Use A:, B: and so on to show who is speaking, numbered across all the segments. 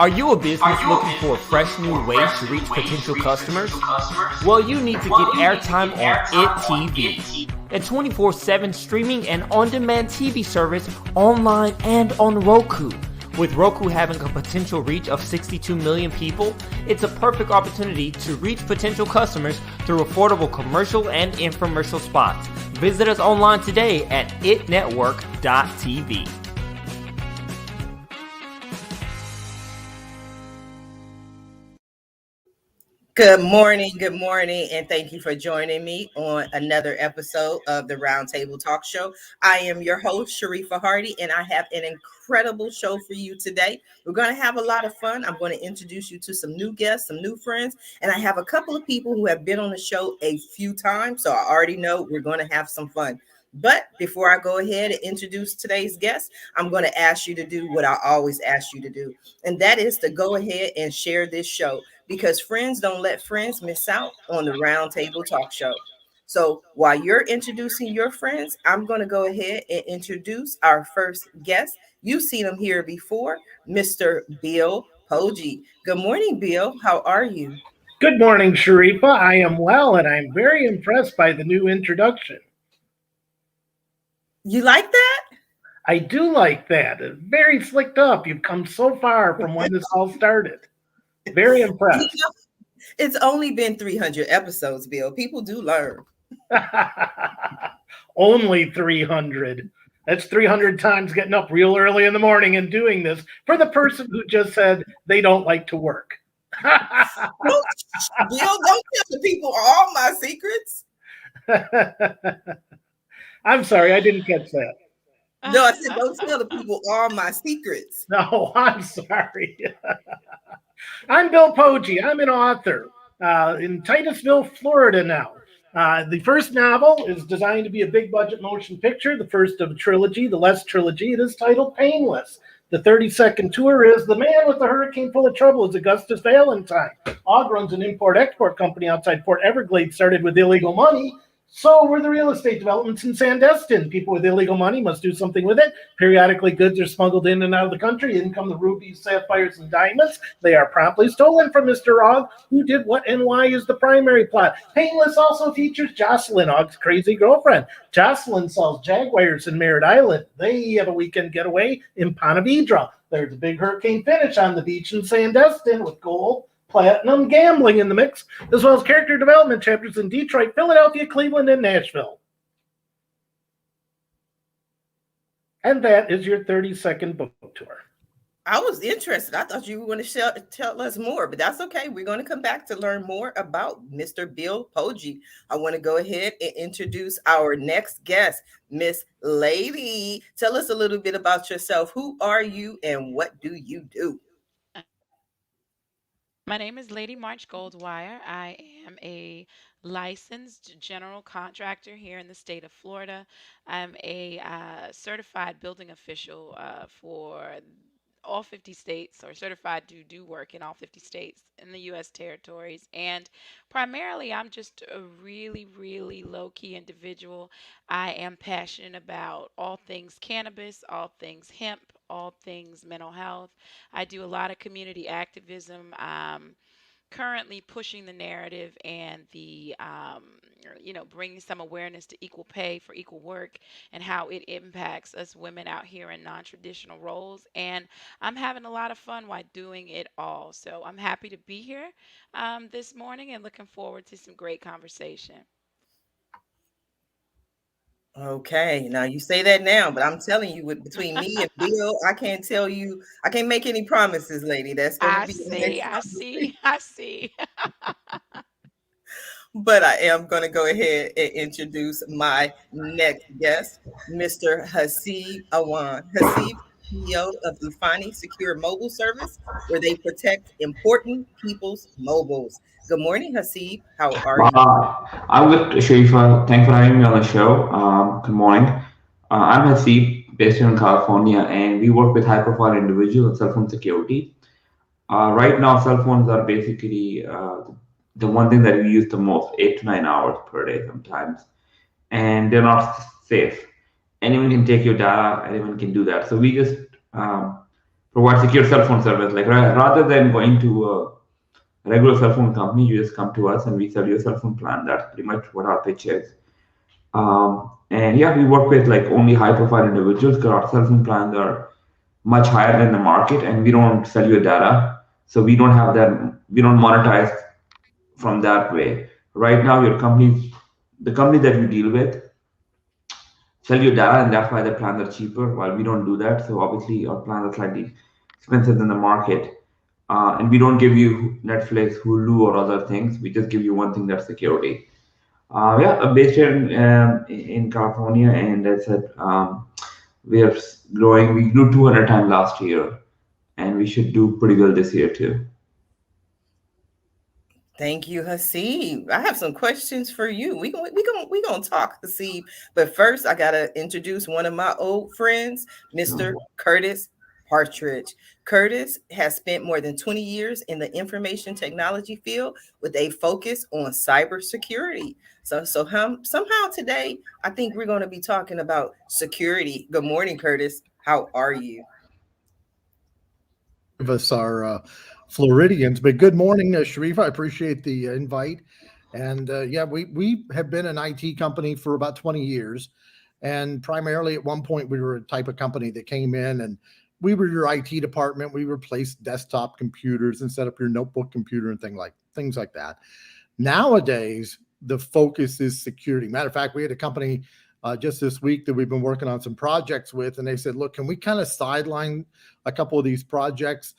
A: Are you a business looking for fresh new ways to reach potential customers? Well, you need to get airtime on It TV, a 24/7 streaming and on-demand TV service online and on Roku. With Roku having a potential reach of 62 million people, it's a perfect opportunity to reach potential customers through affordable commercial and infomercial spots. Visit us online today at itnetwork.tv.
B: Good morning, and thank you for joining me on another episode of the Roundtable Talk Show. I am your host, Sharifah Hardie, and I have an incredible show for you today. We're going to have a lot of fun. I'm going to introduce you to some new guests, some new friends, and I have a couple of people who have been on the show a few times, so I already know we're going to have some fun. But before I go ahead and introduce today's guest, I'm going to ask you to do what I always ask you to do, and that is to go ahead and share this show, because friends don't let friends miss out on the Roundtable Talk Show. So while you're introducing your friends, I'm going to go ahead and introduce our first guest. You've seen him here before, Mr. Bill Pogee. Good morning, Bill. How are you?
C: Good morning, Sharifah. I am well, and I'm very impressed by the new introduction.
B: You like that?
C: I do like that. It's very slicked up. You've come so far from when this all started. Very impressed.
B: It's only been 300 episodes, Bill. People do learn.
C: Only 300. That's 300 times getting up real early in the morning and doing this for the person who just said they don't like to work.
B: Bill, don't tell the people all my secrets.
C: I'm sorry, I didn't catch that.
B: No, I said don't tell the people all my secrets.
C: No, I'm sorry. I'm Bill Poje. I'm an author in Titusville, Florida now. The first novel is designed to be a big budget motion picture, the first of a trilogy, the Les trilogy. It is titled Painless. The 32nd tour is The Man with the Hurricane Full of Trouble is Augustus Valentine. Og runs an import-export company outside Port Everglades, started with illegal money. So were the real estate developments in Sandestin. People with illegal money must do something with it. Periodically, goods are smuggled in and out of the country. In come the rubies, sapphires, and diamonds. They are promptly stolen from Mr. Og. Who did what and why is the primary plot. Painless also features Jocelyn, Og's crazy girlfriend. Jocelyn sells Jaguars in Merritt Island. They have a weekend getaway in Ponte Vedra. There's a big hurricane finish on the beach in Sandestin with gold, platinum gambling in the mix, as well as character development chapters in Detroit, Philadelphia, Cleveland, and Nashville. And that is your 30-second book tour.
B: I was interested. I thought you were going to tell us more, but that's okay. We're going to come back to learn more about Mr. Bill Pogee. I want to go ahead and introduce our next guest, Miss Lady. Tell us a little bit about yourself. Who are you and what do you do?
D: My name is Lady March Goldwire. I am a licensed general contractor here in the state of Florida. I'm a certified building official for all 50 states, or certified to do work in all 50 states in the U.S. territories. And primarily, I'm just a really, really low-key individual. I am passionate about all things cannabis, all things hemp, all things mental health. I do a lot of community activism. Currently pushing the narrative and the bringing some awareness to equal pay for equal work and how it impacts us women out here in non-traditional roles. And I'm having a lot of fun while doing it all. So I'm happy to be here this morning and looking forward to some great conversation.
B: Okay, now you say that now, but I'm telling you, between me and Bill, I can't make any promises, lady. That's going to be
D: I see.
B: But I am going to go ahead and introduce my next guest, Mr. Hasib Awan. Hasib, CEO of Defining Secure Mobile Service, where they protect important people's mobiles. Good morning, Hasib. How are you?
E: I'm good, Sharifah. Thanks for having me on the show. Good morning. I'm Hasib, based here in California, and we work with high-profile individuals in cell phone security. Right now, cell phones are basically the one thing that we use the most, 8 to 9 hours per day sometimes, and they're not safe. Anyone can take your data, anyone can do that. So we just provide secure cell phone service. Like rather than going to a regular cell phone company, you just come to us and we sell you a cell phone plan. That's pretty much what our pitch is. And yeah, we work with like only high profile individuals because our cell phone plans are much higher than the market, and we don't sell you data. So we don't have that, we don't monetize from that way. Right now, the company that you deal with, sell you data, and that's why the plans are cheaper, while we don't do that. So obviously, our plans are slightly expensive than the market. And we don't give you Netflix, Hulu, or other things. We just give you one thing, that's security. Based here in California, and that's it. We are growing. We grew 200 times last year, and we should do pretty well this year too.
B: Thank you, Hasib. I have some questions for you. We gonna talk, Hasib. But first, I gotta introduce one of my old friends, Mr. Curtis Partridge. Curtis has spent more than 20 years in the information technology field with a focus on cybersecurity. So somehow today, I think we're going to be talking about security. Good morning, Curtis. How are you?
F: Of us are Floridians, but good morning, Sharifah. I appreciate the invite. And we have been an IT company for about 20 years. And primarily at one point, we were a type of company that came in and we were your IT department. We replaced desktop computers and set up your notebook computer and things like that. Nowadays, the focus is security. Matter of fact, we had a company just this week that we've been working on some projects with, and they said, look, can we kind of sideline a couple of these projects?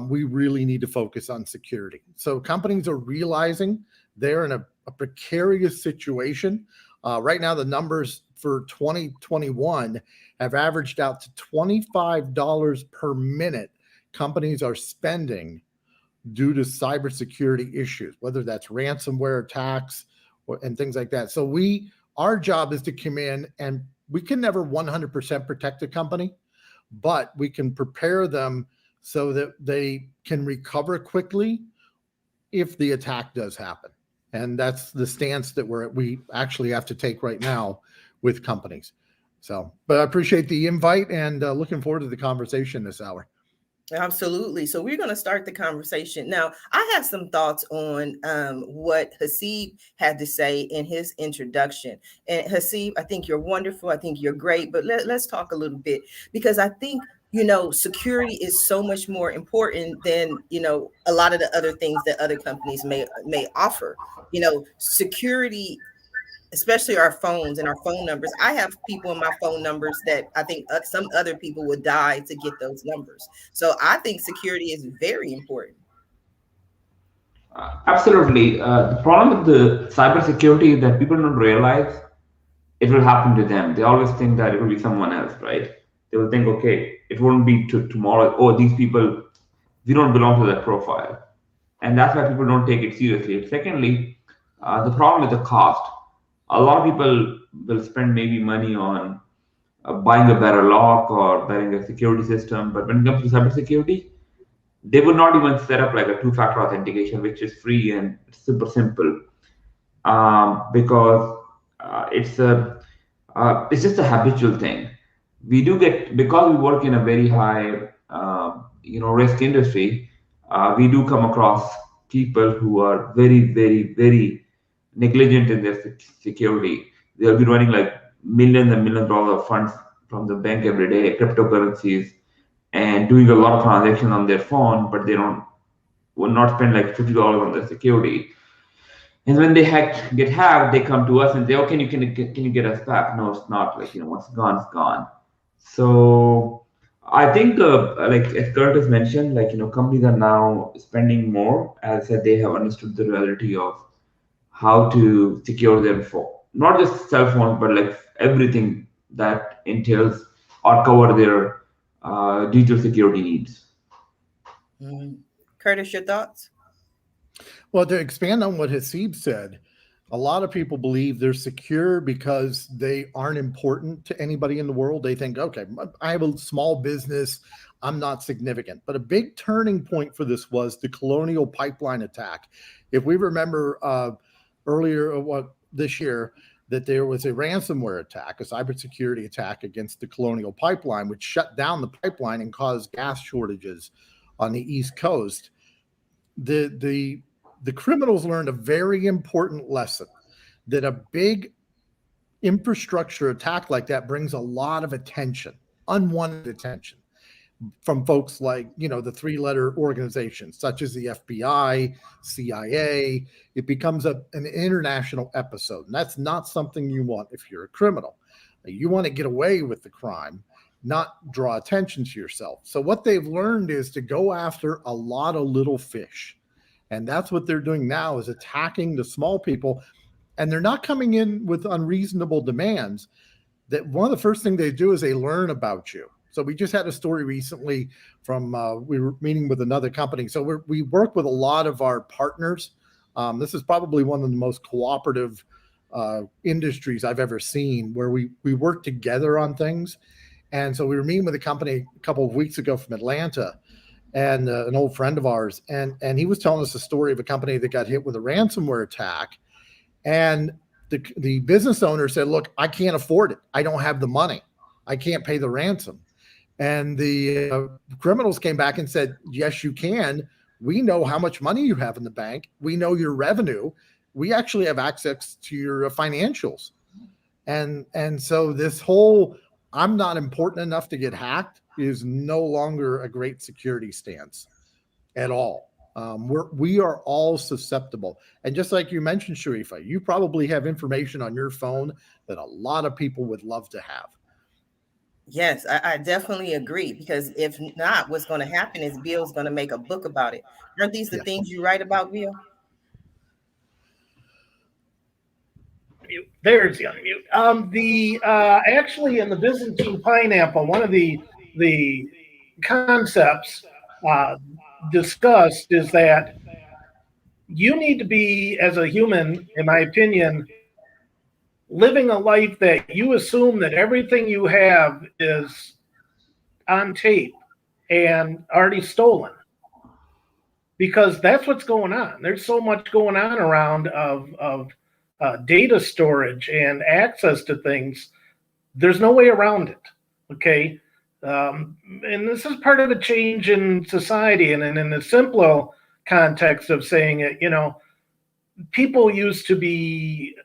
F: We really need to focus on security. So companies are realizing they're in a precarious situation. Right now, the numbers for 2021 have averaged out to $25 per minute companies are spending due to cybersecurity issues, whether that's ransomware attacks and things like that. So our job is to come in, and we can never 100% protect a company, but we can prepare them so that they can recover quickly if the attack does happen. And that's the stance that we actually have to take right now with companies. So, but I appreciate the invite and looking forward to the conversation this hour.
B: Absolutely. So we're going to start the conversation. Now, I have some thoughts on what Hasib had to say in his introduction. And Hasib, I think you're wonderful. I think you're great. But let's talk a little bit, because I think, security is so much more important than, a lot of the other things that other companies may offer. Security, especially our phones and our phone numbers. I have people in my phone numbers that I think some other people would die to get those numbers. So I think security is very important.
E: Absolutely. The problem with the cybersecurity is that people don't realize it will happen to them. They always think that it will be someone else, right? They will think, okay, it won't be tomorrow. Oh, these people, we don't belong to that profile. And that's why people don't take it seriously. Secondly, the problem is the cost. A lot of people will spend maybe money on buying a better lock or buying a security system. But when it comes to cybersecurity, they would not even set up like a two-factor authentication, which is free and super simple, because it's just a habitual thing. We do get, because we work in a very high risk industry, we do come across people who are very, very, very negligent in their security. They'll be running like millions and millions of dollars of funds from the bank every day, cryptocurrencies, and doing a lot of transactions on their phone, but they will not spend like $50 on their security. And when they get hacked, they come to us and say, "Oh, can you get us back?" No, it's not. Like, what's gone is gone. So I think, like as Curtis mentioned, like, companies are now spending more. As I said, they have understood the reality of how to secure their phone, not just cell phones, but like everything that entails or cover their digital security needs.
B: Curtis, your thoughts?
F: Well, to expand on what Hasib said, a lot of people believe they're secure because they aren't important to anybody in the world. They think, okay, I have a small business, I'm not significant. But a big turning point for this was the Colonial Pipeline attack. If we remember earlier this year, that there was a ransomware attack, a cybersecurity attack against the Colonial Pipeline, which shut down the pipeline and caused gas shortages on the East Coast. The criminals learned a very important lesson, that a big infrastructure attack like that brings a lot of attention, unwanted attention, from folks like, the three-letter organizations such as the FBI, CIA. It becomes an international episode, and that's not something you want if you're a criminal. You want to get away with the crime, not draw attention to yourself. So what they've learned is to go after a lot of little fish, and that's what they're doing now, is attacking the small people. And they're not coming in with unreasonable demands. That one of the first things they do is they learn about you. So we just had a story recently from, we were meeting with another company. So we work with a lot of our partners. This is probably one of the most cooperative industries I've ever seen, where we work together on things. And so we were meeting with a company a couple of weeks ago from Atlanta, and an old friend of ours. And he was telling us a story of a company that got hit with a ransomware attack. And the business owner said, look, I can't afford it. I don't have the money. I can't pay the ransom. And the criminals came back and said, yes, you can. We know how much money you have in the bank. We know your revenue. We actually have access to your financials. And so this whole, I'm not important enough to get hacked, is no longer a great security stance at all. We are all susceptible. And just like you mentioned, Sharifah, you probably have information on your phone that a lot of people would love to have.
B: Yes, I definitely agree, because if not, what's going to happen is Bill's going to make a book about it. Aren't these the things you write about, Bill?
C: There's the unmute. Actually, in the Byzantine pineapple, one of the concepts discussed is that you need to be, as a human, in my opinion, living a life that you assume that everything you have is on tape and already stolen, because that's what's going on. There's so much going on around of data storage and access to things. There's no way around it. Okay. And this is part of a change in society. And in the simpler context of saying it, people used to be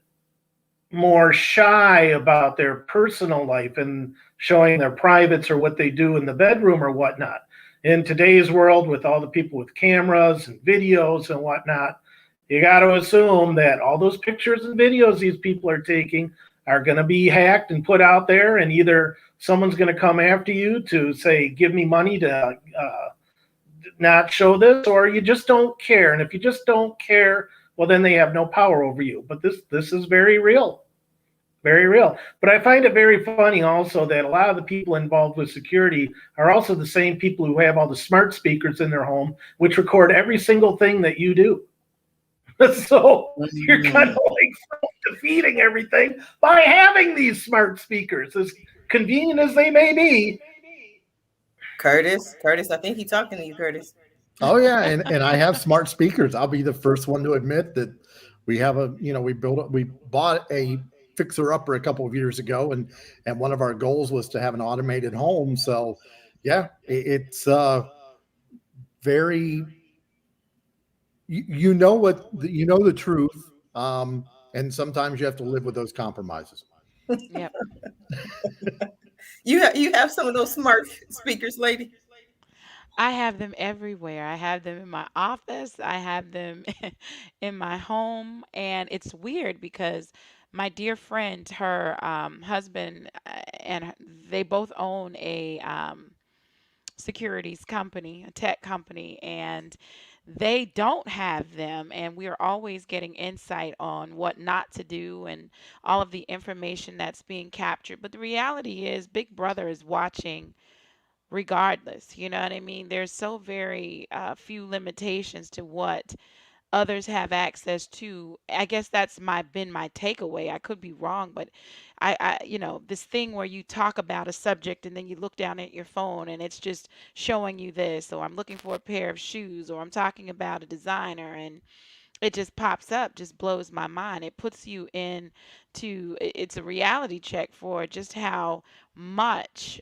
C: more shy about their personal life and showing their privates or what they do in the bedroom or whatnot. In today's world, with all the people with cameras and videos and whatnot, you got to assume that all those pictures and videos these people are taking are going to be hacked and put out there, and either someone's going to come after you to say, give me money to not show this, or you just don't care. And if you just don't care, well, then they have no power over you. But this is very real. Very real. But I find it very funny also that a lot of the people involved with security are also the same people who have all the smart speakers in their home, which record every single thing that you do. So you're kind of like defeating everything by having these smart speakers, as convenient as they may be.
B: Curtis, I think he's talking to you, Curtis.
F: Oh yeah, and I have smart speakers. I'll be the first one to admit that we have we bought a fixer-upper a couple of years ago, and one of our goals was to have an automated home. So yeah, it's very, the truth, and sometimes you have to live with those compromises.
D: Yep.
B: You have some of those smart speakers, lady?
D: I have them everywhere. I have them in my office. I have them in my home. And it's weird because my dear friend, her husband, they both own a securities company, a tech company, and they don't have them. And we are always getting insight on what not to do and all of the information that's being captured. But the reality is, Big Brother is watching regardless. You know what I mean? There's so very few limitations to what others have access to. I guess that's been my takeaway. I could be wrong, but this thing where you talk about a subject and then you look down at your phone and it's just showing you this, or I'm looking for a pair of shoes, or I'm talking about a designer, and it just pops up, just blows my mind. It puts you in it's a reality check for just how much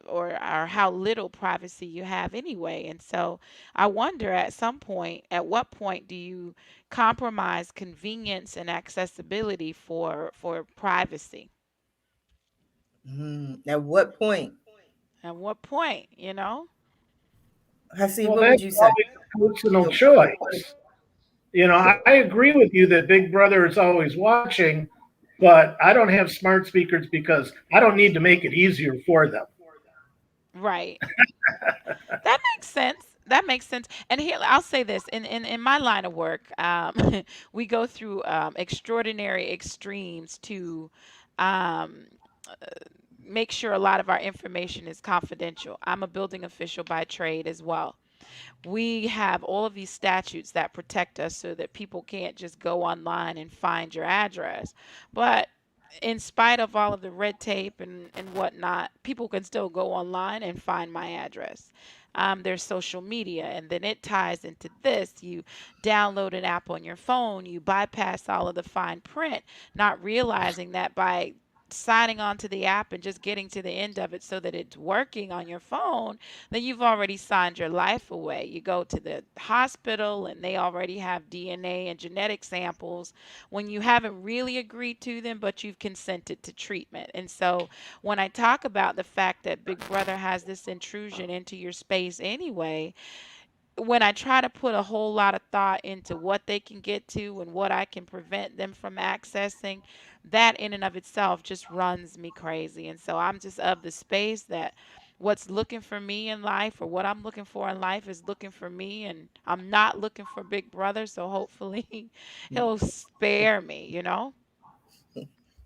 D: or how little privacy you have anyway. And so I wonder at what point do you compromise convenience and accessibility for privacy?
B: At what point?
D: At what point, you know?
B: Hasib,
C: Well,
B: what would
C: that's
B: you say?
C: always a personal choice. I agree with you that Big Brother is always watching, but I don't have smart speakers because I don't need to make it easier for them.
D: Right. That makes sense. That makes sense. And here, I'll say this: in my line of work, we go through extraordinary extremes to um, make sure a lot of our information is confidential. I'm a building official by trade as well. We have all of these statutes that protect us so that people can't just go online and find your address. But in spite of all of the red tape and whatnot, people can still go online and find my address. There's social media, and then it ties into this. You download an app on your phone, you bypass all of the fine print, not realizing that by signing on to the app and just getting to the end of it so that it's working on your phone, then you've already signed your life away. You go to the hospital and they already have DNA and genetic samples when you haven't really agreed to them, but you've consented to treatment. And so when I talk about the fact that Big Brother has this intrusion into your space anyway, when I try to put a whole lot of thought into what they can get to and what I can prevent them from accessing, that in and of itself just runs me crazy. And so I'm just of the space that what's looking for me in life or what I'm looking for in life is looking for me, and I'm not looking for Big Brother, so hopefully he'll spare me, you know?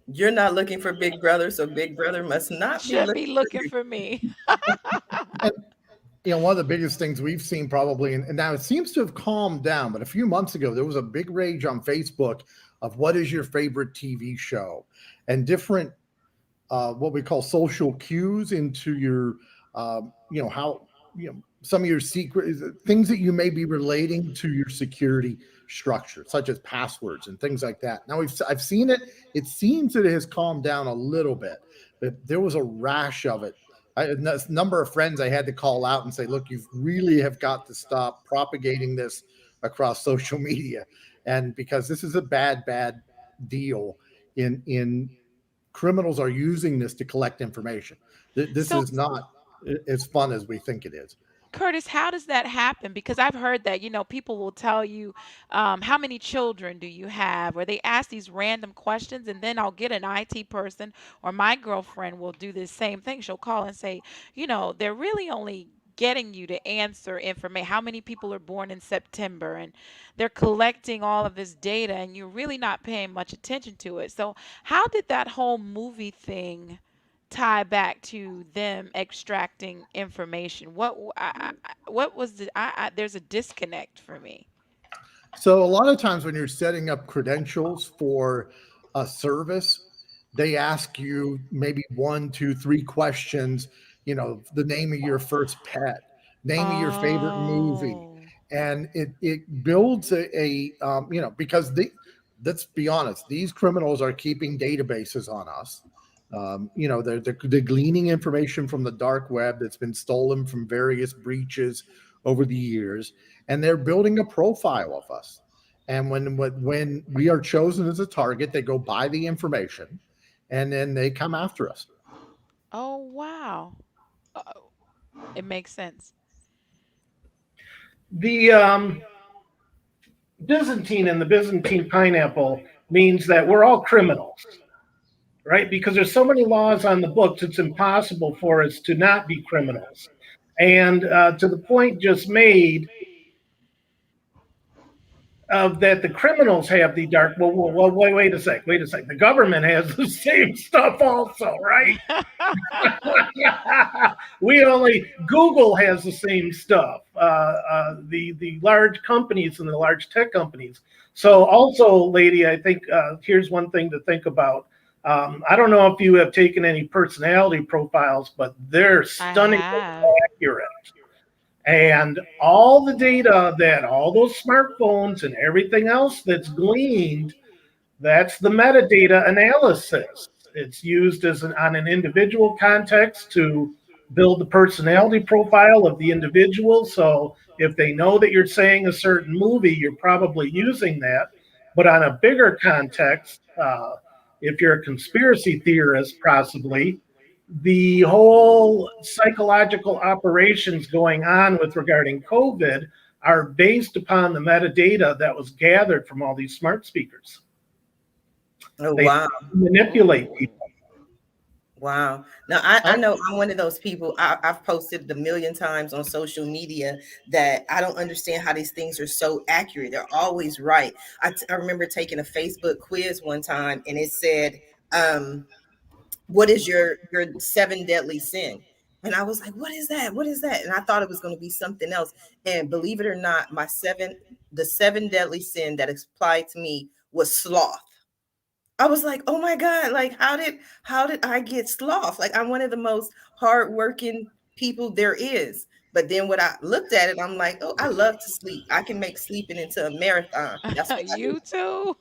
B: You're not looking for Big Brother, so Big Brother must not be
D: Should
B: looking
D: be
B: for
D: looking
B: you.
D: for me.
F: And one of the biggest things we've seen probably, and now it seems to have calmed down, but a few months ago there was a big rage on Facebook of what is your favorite TV show, and different what we call social cues into your how some of your secret things that you may be relating to your security structure, such as passwords and things like that. Now I've seen it. It seems that it has calmed down a little bit, but there was a rash of it. A number of friends I had to call out and say, look, you really have got to stop propagating this across social media, and because this is a bad deal. In criminals are using this to collect information. This
D: So
F: is not as fun as we think it is.
D: Curtis, how does that happen? Because I've heard that, people will tell you, how many children do you have? Or they ask these random questions, and then I'll get an IT person, or my girlfriend will do the same thing. She'll call and say, they're really only getting you to answer information. How many people are born in September? And they're collecting all of this data, and you're really not paying much attention to it. So, how did that whole movie thing tie back to them extracting information? What was there's a disconnect for me.
F: So a lot of times when you're setting up credentials for a service, they ask you maybe one, two, three questions. The name of your first pet, name of your favorite movie,
D: Oh.
F: and it builds because let's be honest, these criminals are keeping databases on us. They're gleaning information from the dark web that's been stolen from various breaches over the years, and they're building a profile of us. And when we are chosen as a target, they go buy the information, and then they come after us.
D: Oh, wow. uh, it makes sense.
C: The Byzantine and the Byzantine pineapple means that we're all criminals, right? Because there's so many laws on the books, it's impossible for us to not be criminals. And to the point just made of that the criminals have the dark. Well, wait a sec. The government has the same stuff also, right? We only Google has the same stuff. The large companies and the large tech companies. So also, lady, I think here's one thing to think about. I don't know if you have taken any personality profiles, but they're
D: I
C: stunningly
D: have.
C: accurate. And all the data that all those smartphones and everything else that's gleaned, that's the metadata analysis. It's used on an individual context to build the personality profile of the individual. So if they know that you're saying a certain movie, you're probably using that. But on a bigger context, if you're a conspiracy theorist, possibly, the whole psychological operations going on with regarding COVID are based upon the metadata that was gathered from all these smart speakers.
B: Oh,
C: They
B: wow.
C: manipulate people.
B: Wow. Now, I know I'm one of those people. I've posted a million times on social media that I don't understand how these things are so accurate. They're always right. I remember taking a Facebook quiz one time, and it said, what is your 7 deadly sin? And I was like, what is that? What is that? And I thought it was going to be something else. And believe it or not, the 7 deadly sin that applied to me was sloth. I was like, oh my God, like how did I get sloth? Like I'm one of the most hardworking people there is. But then when I looked at it, I'm like, oh, I love to sleep. I can make sleeping into a marathon. That's what I do.
D: You too?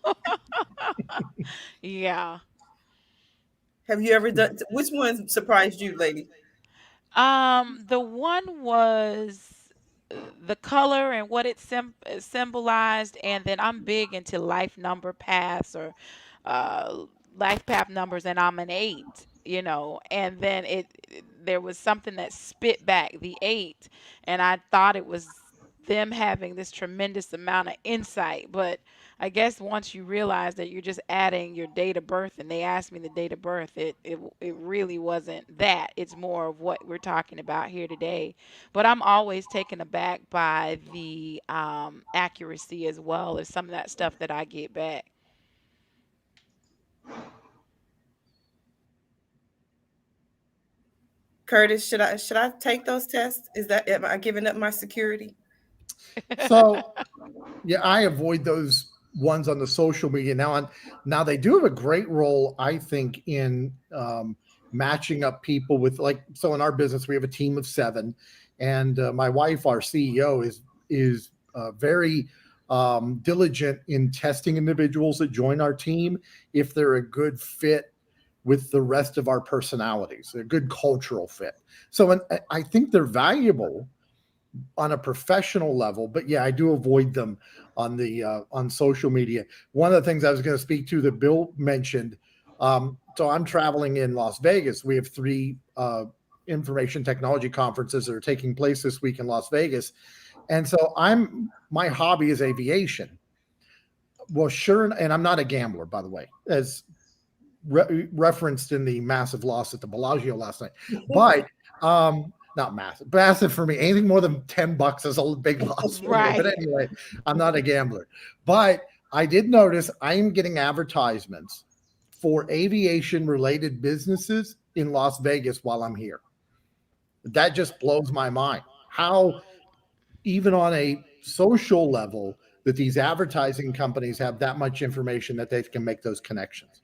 D: Yeah.
B: Have you ever done, which one surprised you, lady?
D: The one was the color and what it symbolized, and then I'm big into life number paths or uh, life path numbers, and I'm an 8, and then there was something that spit back the 8, and I thought it was them having this tremendous amount of insight, but I guess once you realize that you're just adding your date of birth, and they asked me the date of birth, it really wasn't that. It's more of what we're talking about here today. But I'm always taken aback by the accuracy as well as some of that stuff that I get back.
B: Curtis, should I take those tests? Am I giving up my security?
F: So, yeah, I avoid those ones on the social media now they do have a great role, I think, in matching up people with, like, so in our business we have a team of 7, and my wife, our CEO, is very diligent in testing individuals that join our team if they're a good fit with the rest of our personalities, a good cultural fit. So I think they're valuable on a professional level, but yeah, I do avoid them on social media. One of the things I was going to speak to that Bill mentioned, so I'm traveling in Las Vegas. We have 3 information technology conferences that are taking place this week in Las Vegas. And so my hobby is aviation. Well, sure. And I'm not a gambler, by the way, as referenced in the massive loss at the Bellagio last night, but not massive for me. Anything more than $10 is a big loss for me. But anyway, I'm not a gambler. But I did notice I am getting advertisements for aviation related businesses in Las Vegas while I'm here. That just blows my mind. How, even on a social level, that these advertising companies have that much information that they can make those connections.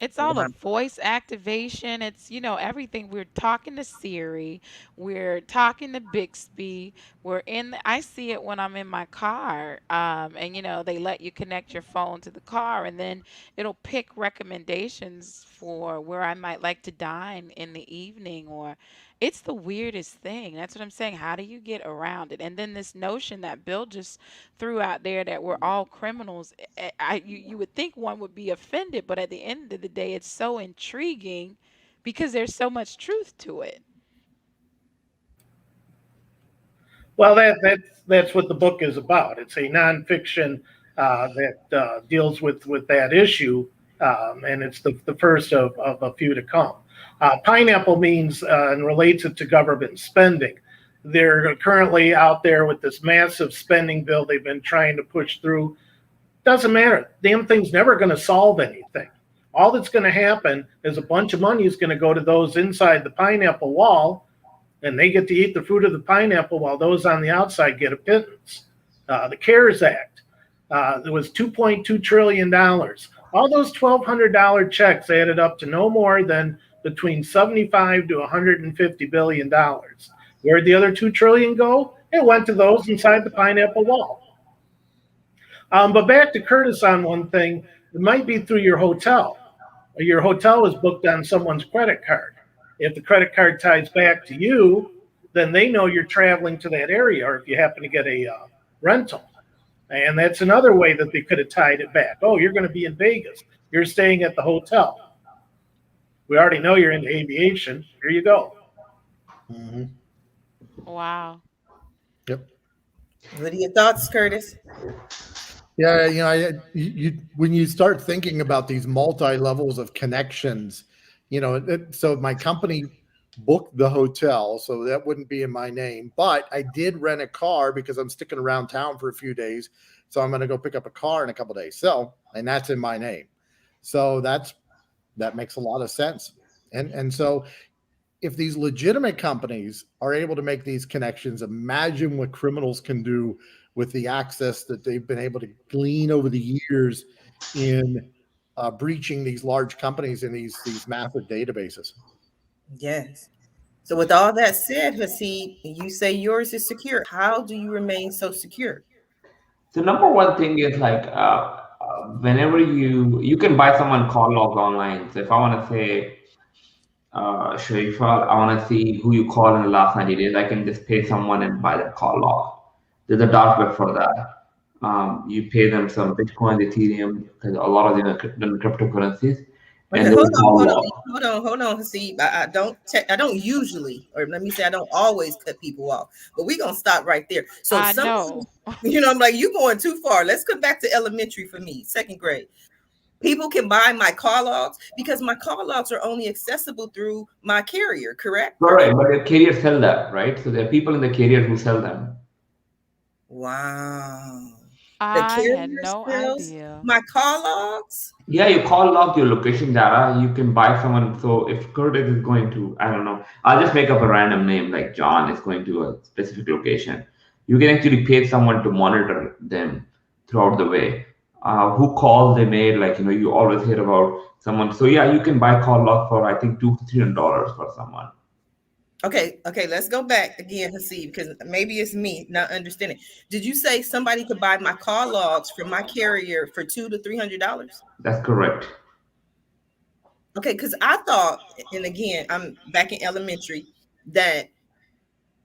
D: It's all a voice activation. It's, everything. We're talking to Siri. We're talking to Bixby. I see it when I'm in my car. And, they let you connect your phone to the car, and then it'll pick recommendations for where I might like to dine in the evening, or it's the weirdest thing. That's what I'm saying. How do you get around it? And then this notion that Bill just threw out there that we're all criminals. You would think one would be offended, but at the end of the day, it's so intriguing because there's so much truth to it.
C: Well, that's what the book is about. It's a nonfiction that deals with that issue, and it's the first of a few to come. Pineapple means and relates it to government spending. They're currently out there with this massive spending bill they've been trying to push through. Doesn't matter. Damn thing's never going to solve anything. All that's going to happen is a bunch of money is going to go to those inside the pineapple wall, and they get to eat the fruit of the pineapple while those on the outside get a pittance. The CARES Act, there was $2.2 trillion. All those $1,200 checks added up to no more than between $75 to $150 billion. Where'd the other 2 trillion go? It went to those inside the pineapple wall. But back to Curtis on one thing, it might be through your hotel. Your hotel is booked on someone's credit card. If the credit card ties back to you, then they know you're traveling to that area, or if you happen to get a rental. And that's another way that they could have tied it back. Oh, you're going to be in Vegas. You're staying at the hotel. We already know you're into aviation. Here you go.
F: Mm-hmm.
D: Wow.
F: Yep.
B: What are your thoughts, Curtis?
F: Yeah, when you start thinking about these multi levels of connections, so my company booked the hotel, so that wouldn't be in my name, but I did rent a car because I'm sticking around town for a few days, so I'm going to go pick up a car in a couple of days. So, and that's in my name, so that makes a lot of sense, and so if these legitimate companies are able to make these connections, imagine what criminals can do with the access that they've been able to glean over the years in breaching these large companies in these massive databases.
B: Yes. So with all that said, Haseeb, you say yours is secure. How do you remain so secure?
E: So number one thing is like whenever you can buy someone call logs online. So if I want to say Sharifah, I want to see who you called in the last 90 days, I can just pay someone and buy that call log. There's a dark web for that. You pay them some Bitcoin, Ethereum, because a lot of them are cryptocurrencies.
B: Okay,
E: And
B: hold on, Haseeb. I don't usually, or let me say, I don't always cut people off, but we're gonna stop right there. So
D: I know.
B: I'm like, you going too far. Let's come back to elementary for me, second grade. People can buy my call logs because my call logs are only accessible through my carrier, correct?
E: Correct, but the carriers sell that, right? So there are people in the carrier who sell them.
B: Wow. The
D: I had
B: carrier
D: no
B: sells
D: idea.
B: my call logs?
E: Yeah, you call log your location data. You can buy someone. So if Curtis is going to, I don't know, I'll just make up a random name like John is going to a specific location. You can actually pay someone to monitor them throughout the way. Who calls they made, like you always hear about someone. So yeah, you can buy call log for I think $200-$300 for someone.
B: Okay, let's go back again, Haseeb, because maybe it's me not understanding. Did you say somebody could buy my call logs from my carrier for $200 to $300?
E: That's correct.
B: Okay, because I thought, and again, I'm back in elementary, that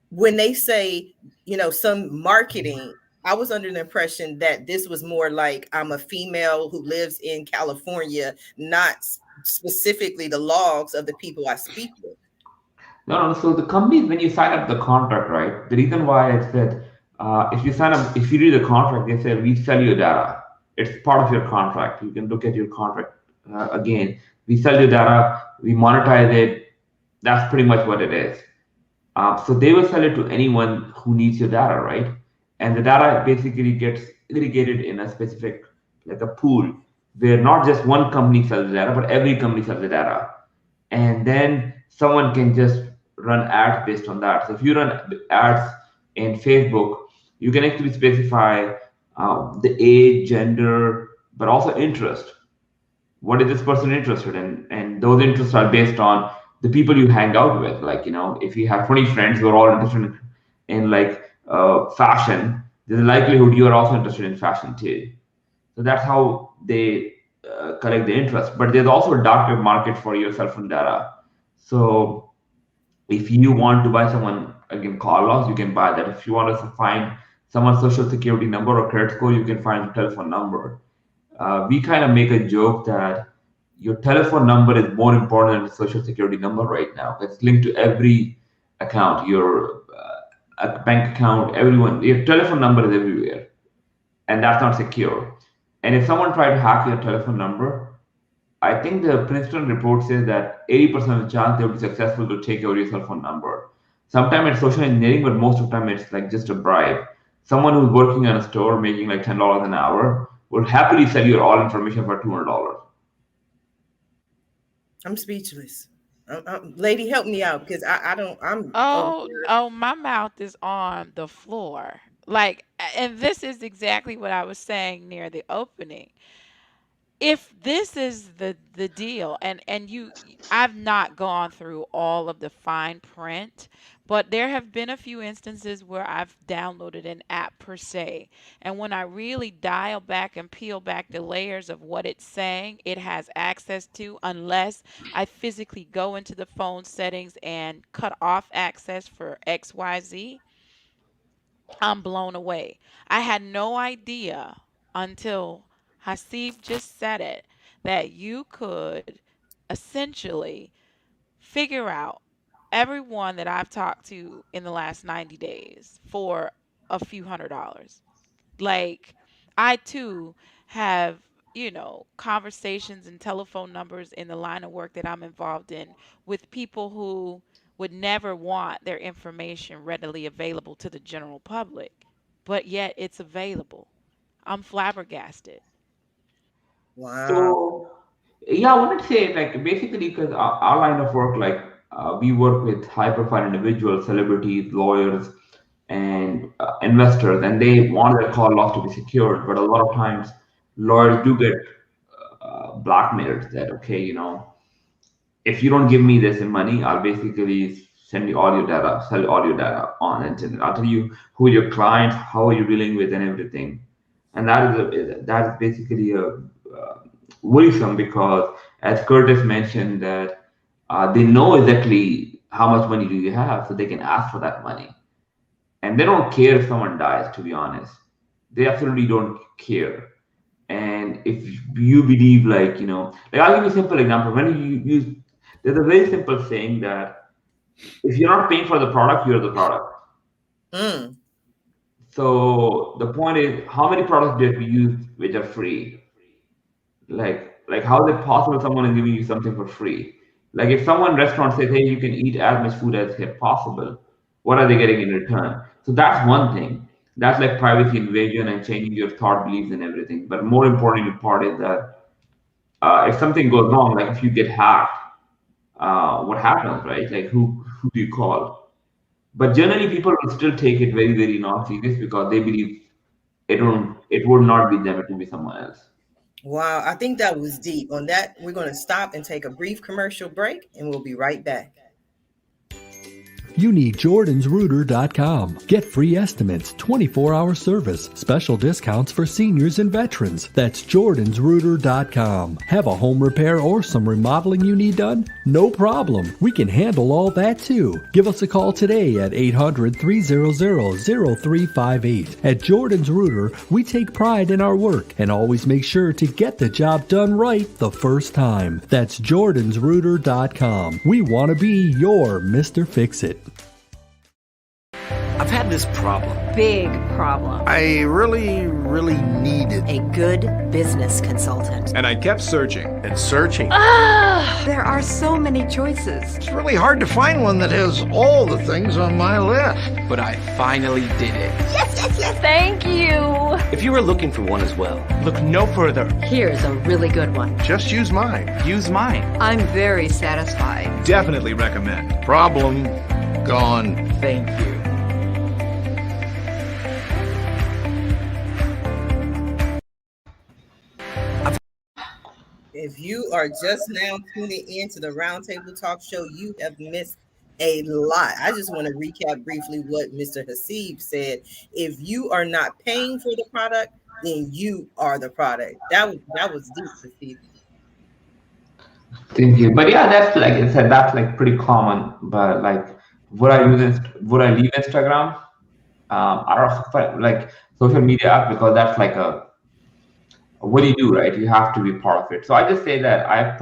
B: when they say, some marketing, I was under the impression that this was more like I'm a female who lives in California, not specifically the logs of the people I speak with.
E: No. So the companies, when you sign up the contract, right? The reason why I said if you read the contract, they say we sell you data. It's part of your contract. You can look at your contract again. We sell you data. We monetize it. That's pretty much what it is. So they will sell it to anyone who needs your data, right? And the data basically gets aggregated in a specific, like a pool, where not just one company sells the data, but every company sells the data. And then someone can just run ads based on that. So if you run ads in Facebook, you can actually specify the age, gender, but also interest. What is this person interested in? And those interests are based on the people you hang out with. Like, if you have 20 friends who are all interested in like fashion, there's a likelihood you are also interested in fashion too. So that's how they collect the interest. But there's also a dark web market for your cell phone data. So if you want to buy someone, again, call logs, you can buy that. If you want to find someone's social security number or credit score, you can find a telephone number. We kind of make a joke that your telephone number is more important than the social security number right now. It's linked to every account, your bank account, everyone. Your telephone number is everywhere, and that's not secure. And if someone tried to hack your telephone number, I think the Princeton report says that 80% of the chance they would be successful to take over your cell phone number. Sometimes it's social engineering, but most of the time it's like just a bribe. Someone who's working in a store making like $10 an hour would happily sell you all information for $200.
B: I'm speechless. Lady, help me out because I don't.
D: My mouth is on the floor. Like, and this is exactly what I was saying near the opening. If this is the deal, and I've not gone through all of the fine print, But there have been a few instances where I've downloaded an app per se. And when I really dial back and peel back the layers of what it's saying it has access to, unless I physically go into the phone settings and cut off access for XYZ, I'm blown away. I had no idea until Hasib just said it that you could essentially figure out everyone that I've talked to in the last 90 days for a few $100s. Like, I too have, conversations and telephone numbers in the line of work that I'm involved in with people who would never want their information readily available to the general public, but yet it's available. I'm flabbergasted.
B: Wow.
E: So, yeah, I wanted to say, like, basically, because our line of work, like, we work with high-profile individuals, celebrities, lawyers, and investors, and they want their call logs to be secured. But a lot of times, lawyers do get blackmailed that, okay, if you don't give me this in money, I'll basically send you all your data, sell all your data on the internet. I'll tell you who your clients, how are you dealing with, and everything. And that is basically a worrisome because, as Curtis mentioned, that they know exactly how much money do you have, so they can ask for that money, and they don't care if someone dies. To be honest, they absolutely don't care. And if you believe, like I'll give you a simple example. When you use, there's a very simple saying that if you're not paying for the product, you're the product.
B: Mm.
E: So the point is, how many products did we use which are free? Like how is it possible someone is giving you something for free? Like if someone restaurant says, hey, you can eat as much food as possible, what are they getting in return? So that's one thing. That's like privacy invasion and changing your thought beliefs and everything. But more important part is that if something goes wrong, like if you get hacked, what happens, right? Like who do you call? But generally, people will still take it very, very not serious because they believe it would not be them, it will be someone else.
B: Wow. I think that was deep. On that, we're going to stop and take a brief commercial break, and we'll be right back.
G: You need jordansrooter.com. Get free estimates, 24-hour service, special discounts for seniors and veterans. That's jordansrooter.com. Have a home repair or some remodeling you need done? No problem. We can handle all that too. Give us a call today at 800-300-0358. At Jordan's Rooter, we take pride in our work and always make sure to get the job done right the first time. That's jordansrooter.com. We want to be your Mr. Fix-It.
H: I've had this problem.
I: Big problem.
H: I really needed
I: A good business consultant.
H: And I kept searching and searching.
I: There are so many choices.
H: It's really hard to find one that has all the things on my list. But I finally did it.
I: Yes. Thank you.
J: If you are looking for one as well, look no further.
I: Here's a really good one.
H: Just use mine.
J: Use mine.
I: I'm very satisfied.
H: Definitely recommend. Problem gone.
J: Thank you.
B: If you are just now tuning in to the Roundtable Talk Show, you have missed a lot. I just want to recap briefly what Mr. Hasib said. If you are not paying for the product, then you are the product. That was deep, Hasib.
E: Thank you. But yeah, that's like I said, that's like pretty common. But like, would I leave Instagram? I don't know if like social media app, because that's like what do you do, right? You have to be part of it. So I just say that I'm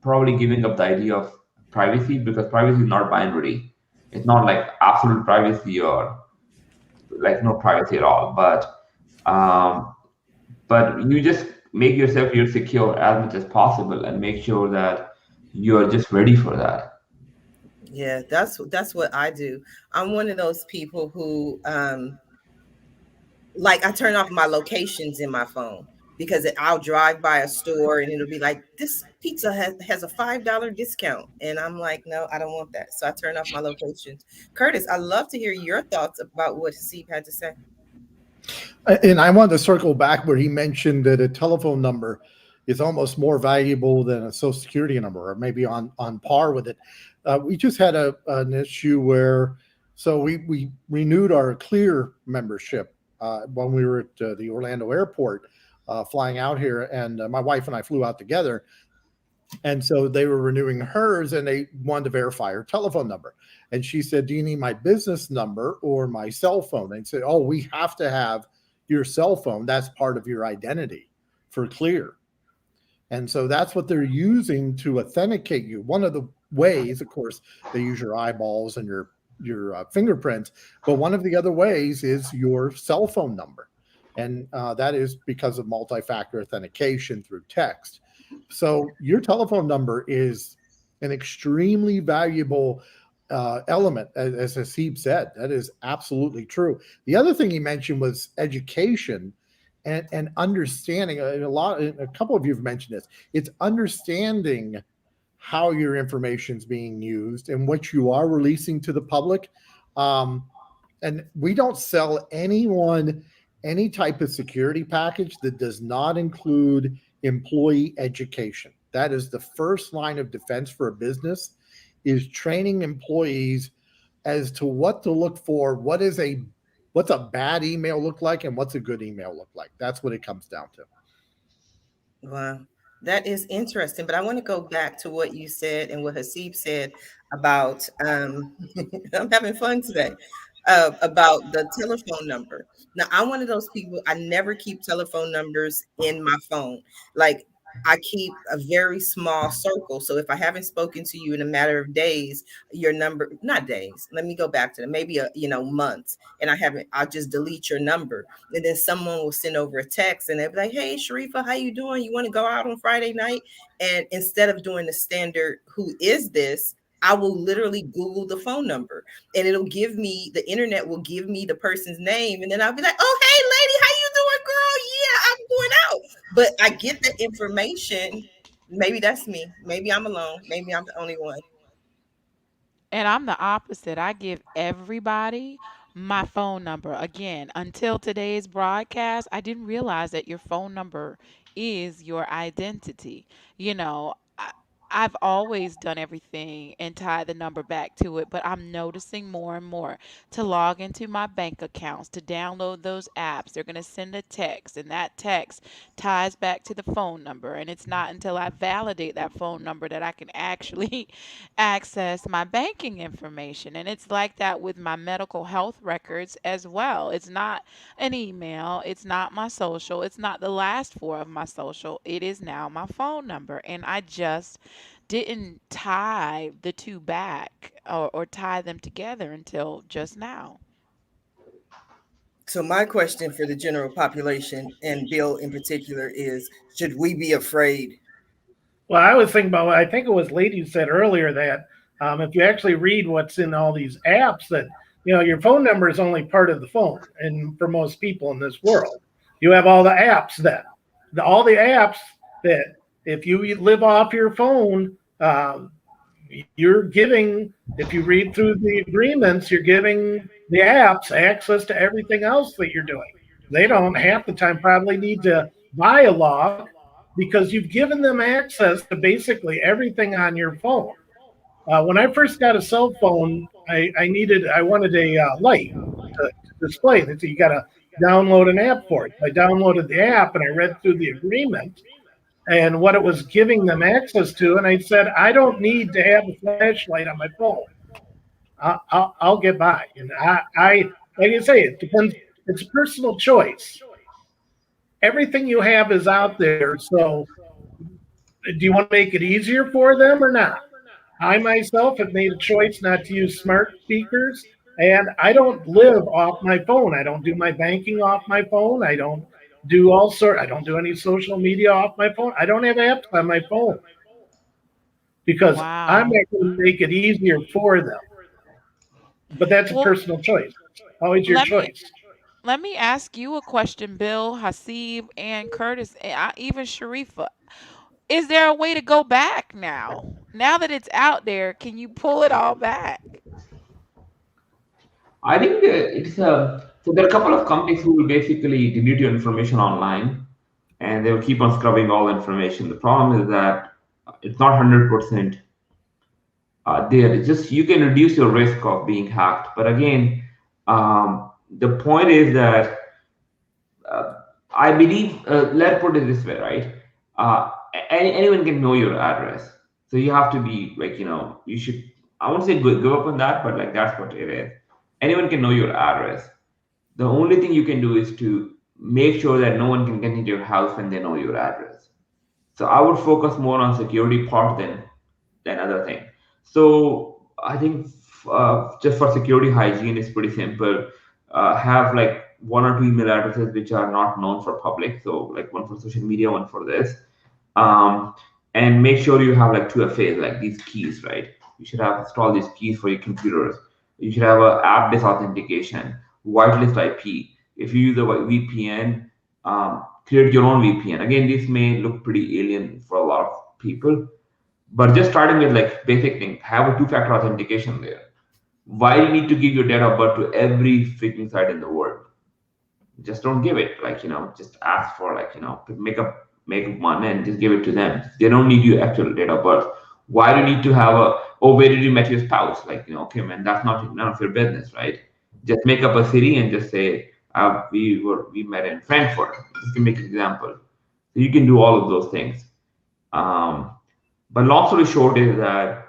E: probably giving up the idea of privacy, because privacy is not binary. It's not like absolute privacy or like no privacy at all. But you just make yourself secure as much as possible and make sure that you're just ready for that.
B: Yeah, that's what I do. I'm one of those people who like I turn off my locations in my phone, because I'll drive by a store and it'll be like, this pizza has a $5 discount. And I'm like, no, I don't want that. So I turn off my locations. Curtis, I'd love to hear your thoughts about what Hasib had to say.
F: And I want to circle back where he mentioned that a telephone number is almost more valuable than a social security number, or maybe on par with it. We just had an issue where So we renewed our Clear membership when we were at the Orlando airport flying out here, and my wife and I flew out together. And so they were renewing hers, and they wanted to verify her telephone number. And she said, do you need my business number or my cell phone? And said, oh, we have to have your cell phone. That's part of your identity for Clear. And so that's what they're using to authenticate you. One of the ways, of course, they use your eyeballs and your fingerprints, but one of the other ways is your cell phone number. And that is because of multi-factor authentication through text. So your telephone number is an extremely valuable element, as Hasib said. That is absolutely true. The other thing he mentioned was education and understanding. A couple of you have mentioned this. It's understanding how your information is being used and what you are releasing to the public. And we don't sell anyone any type of security package that does not include employee education. That is the first line of defense for a business, is training employees as to what to look for, what's a bad email look like, and what's a good email look like. That's what it comes down to.
B: Wow, that is interesting. But I want to go back to what you said and what Hasib said about I'm having fun today. About the telephone number. Now, I'm one of those people, I never keep telephone numbers in my phone. Like, I keep a very small circle. So if I haven't spoken to you in a matter of days, your number, not days, let me go back to maybe months, and I'll just delete your number. And then someone will send over a text and they'll be like, hey, Sharifah, how you doing? You want to go out on Friday night? And instead of doing the standard, who is this? I will literally Google the phone number, and the internet will give me the person's name. And then I'll be like, oh, hey lady, how you doing, girl? Yeah, I'm going out. But I get the information. Maybe that's me. Maybe I'm alone. Maybe I'm the only one.
D: And I'm the opposite. I give everybody my phone number. Again, until today's broadcast, I didn't realize that your phone number is your identity. You know, I've always done everything and tied the number back to it, but I'm noticing more and more to log into my bank accounts, to download those apps. They're going to send a text, and that text ties back to the phone number. And it's not until I validate that phone number that I can actually access my banking information. And it's like that with my medical health records as well. It's not an email, it's not my social, it's not the last four of my social. It is now my phone number. And I just didn't tie the two back or tie them together until just now.
B: So my question for the general population, and Bill in particular, is, should we be afraid?
C: Well, I was thinking about, I think it was Lady who said earlier that if you actually read what's in all these apps, that your phone number is only part of the phone. And for most people in this world, you have all the apps then. All the apps that if you live off your phone, you're giving, if you read through the agreements, you're giving the apps access to everything else that you're doing. They don't half the time probably need to buy a log, because you've given them access to basically everything on your phone. When I first got a cell phone, I wanted a light to display it. So you got to download an app for it. I downloaded the app and I read through the agreement and what it was giving them access to. And I said, I don't need to have a flashlight on my phone. I'll get by. And I like you say, it depends. It's a personal choice. Everything you have is out there. So do you want to make it easier for them or not? I myself have made a choice not to use smart speakers, and I don't live off my phone. I don't do my banking off my phone. I don't do I don't do any social media off my phone. I don't have apps on my phone because I'm not going to make it easier for them. But that's a personal choice. Always your choice.
D: Let me ask you a question, Bill, Hasib, and Curtis, and even Sharifah. Is there a way to go back now? Now that it's out there, can you pull it all back?
E: I think so there are a couple of companies who will basically delete your information online, and they will keep on scrubbing all information. The problem is that it's not 100% there. Just you can reduce your risk of being hacked. But again, the point is that I believe, let's put it this way, right? Anyone can know your address. So you have to be like, you should, I won't say give up on that, but like that's what it is. Anyone can know your address. The only thing you can do is to make sure that no one can get into your house when they know your address. So I would focus more on security part than other thing. So I think just for security hygiene, it's pretty simple. Have like 1 or 2 email addresses which are not known for public. So like one for social media, one for this. And make sure you have like 2FAs, like these keys, right? You should have installed these keys for your computers. You should have an app-based authentication, whitelist IP. If you use a VPN, create your own VPN. Again, this may look pretty alien for a lot of people, but just starting with like basic thing, have a 2-factor authentication there. Why do you need to give your date of birth to every freaking site in the world? Just don't give it. Like, just ask for like, make up one and just give it to them. They don't need your actual date of birth. Why do you need to have where did you met your spouse? Like, okay, man, that's none of your business, right? Just make up a city and just say, we met in Frankfurt. Just to make an example. So you can do all of those things. But long story short is that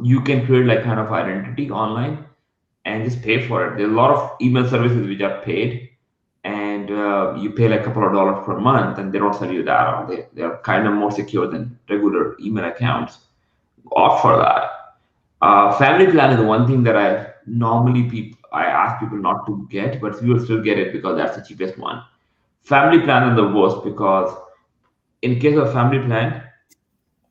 E: you can create like kind of identity online and just pay for it. There are a lot of email services which are paid, and you pay like a couple of dollars per month, and they don't sell you data. They are kind of more secure than regular email accounts. Opt for that. Family plan is the one thing that I ask people not to get, but you will still get it because that's the cheapest one. Family plan is the worst because in case of family plan,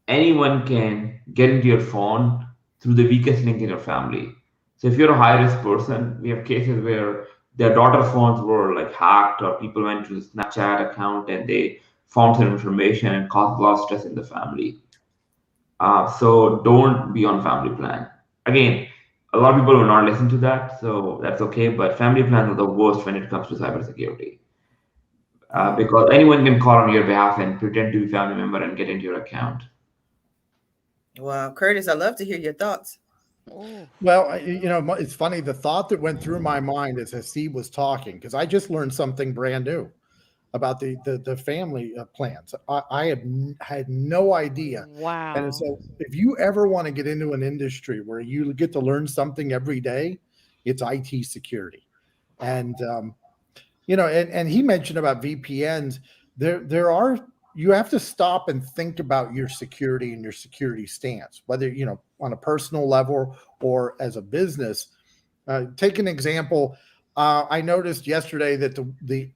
E: anyone can get into your phone through the weakest link in your family. So if you're a high-risk person, we have cases where their daughter phones were like hacked, or people went to the Snapchat account and they found some information and caused a lot of stress in the family. So don't be on family plan. Again, a lot of people will not listen to that, so that's okay. But family plans are the worst when it comes to cybersecurity. Because anyone can call on your behalf and pretend to be a family member and get into your account.
B: Well, Curtis, I'd love to hear your thoughts.
F: Well, it's funny. The thought that went through my mind as Haseeb was talking, because I just learned something brand new about the family plans. I have had no idea.
D: Wow.
F: And so if you ever want to get into an industry where you get to learn something every day, it's IT security. And, and he mentioned about VPNs. You have to stop and think about your security and your security stance, whether, on a personal level or as a business. Take an example. I noticed yesterday that the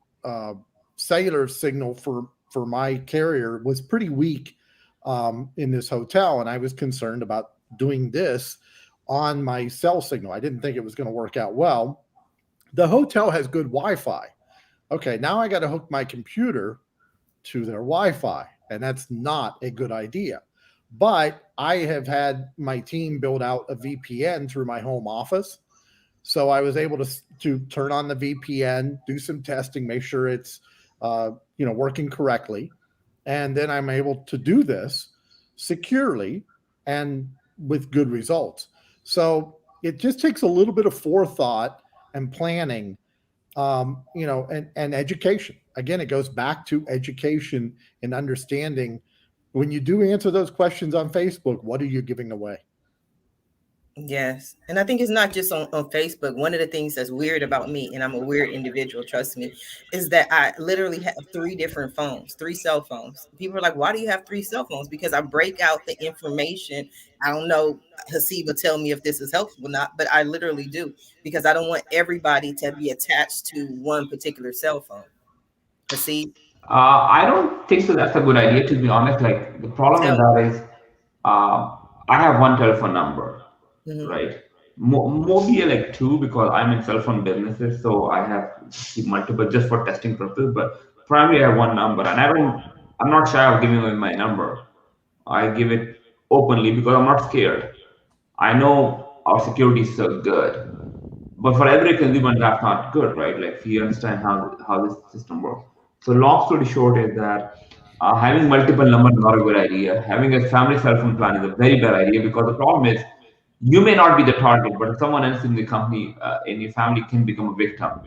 F: cellular signal for my carrier was pretty weak in this hotel. And I was concerned about doing this on my cell signal. I didn't think it was going to work out well. The hotel has good Wi-Fi. Okay, now I got to hook my computer to their Wi-Fi, and that's not a good idea. But I have had my team build out a VPN through my home office. So I was able to turn on the VPN, do some testing, make sure it's working correctly. And then I'm able to do this securely and with good results. So it just takes a little bit of forethought and planning, and education. Again, it goes back to education and understanding. When you do answer those questions on Facebook, what are you giving away?
B: Yes. And I think it's not just on Facebook. One of the things that's weird about me, and I'm a weird individual, trust me, is that I literally have 3 different phones, 3 cell phones. People are like, why do you have 3 cell phones? Because I break out the information. I don't know, Haseeb will tell me if this is helpful or not, but I literally do, because I don't want everybody to be attached to one particular cell phone. Haseeb?
E: I don't think so. That's a good idea, to be honest. Like, the problem with that is I have one telephone number. Mm-hmm. Right, maybe like 2 because I'm in cell phone businesses, so I have multiple just for testing purposes. But primarily, I have one number, and I'm not shy of giving away my number. I give it openly because I'm not scared. I know our security is so good, but for every consumer, that's not good, right? Like, you understand how this system works. So long story short is that Having multiple numbers is not a good idea. Having a family cell phone plan is a very bad idea because the problem is you may not be the target, but someone else in the company, in your family, can become a victim.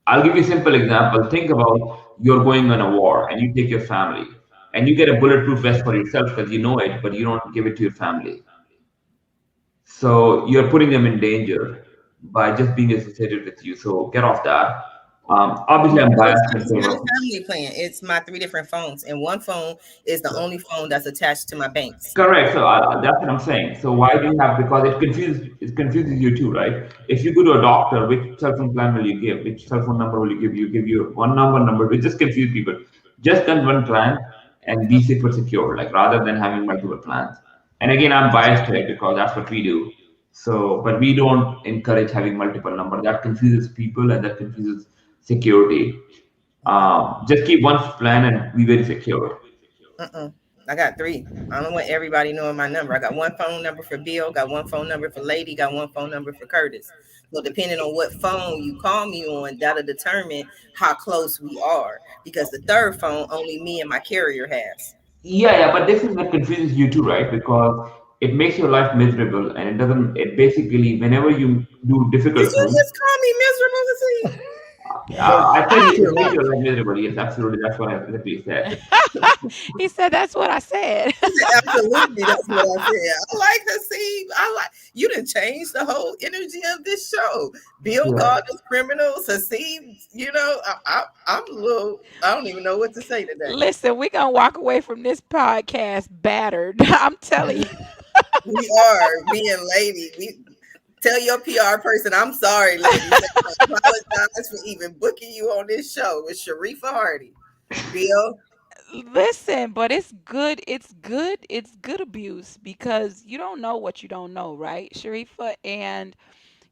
E: I'll give you a simple example. Think about you're going on a war and you take your family and you get a bulletproof vest for yourself because you know it, but you don't give it to your family. So you're putting them in danger by just being associated with you. So get off that. Obviously, I'm biased.
B: It's not a family plan. It's my 3 different phones, and one phone is the only phone that's attached to my banks.
E: Correct. So that's what I'm saying. So why do you have? Because it confuses you too, right? If you go to a doctor, which cell phone plan will you give? Which cell phone number will you give? You give you one number. We just confuse people. Just get one plan and be super secure, like rather than having multiple plans. And again, I'm biased here because that's what we do. So, but we don't encourage having multiple numbers. That confuses people and that confuses security. Just keep one plan and be very secure.
B: I got 3. I don't want everybody knowing my number. I got one phone number for Bill, got one phone number for Lady, got one phone number for Curtis. So depending on what phone you call me on, that'll determine how close we are. Because the 3rd phone only me and my carrier has.
E: Yeah, but this is what confuses you too, right? Because it makes your life miserable, and it basically, whenever you do difficult
B: things. Did you just call me miserable?
E: I think you make your life miserable. Yes, absolutely. That's what I literally said.
D: He said that's what I said.
B: Absolutely, that's what I said. I like Haseeb. You done changed the whole energy of this show. Bill called us criminals. Haseeb, I'm a little. I don't even know what to say today.
D: Listen, we're gonna walk away from this podcast battered. I'm telling you.
B: We are being lady. Tell your PR person, I'm sorry, ladies. I apologize for even booking you on this show with Sharifah Hardie. Bill?
D: Listen, but it's good. It's good abuse because you don't know what you don't know, right, Sharifah? And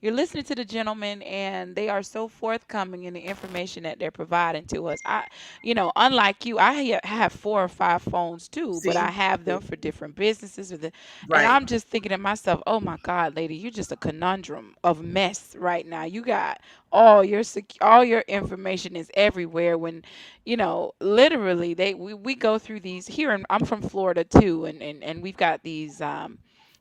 D: you're listening to the gentlemen, and they are so forthcoming in the information that they're providing to us. Unlike you, I have 4 or 5 phones too, but I have them for different businesses. And I'm just thinking to myself, oh my God, lady, you're just a conundrum of mess right now. You got all your information is everywhere. When literally we go through these here, and I'm from Florida too, and we've got these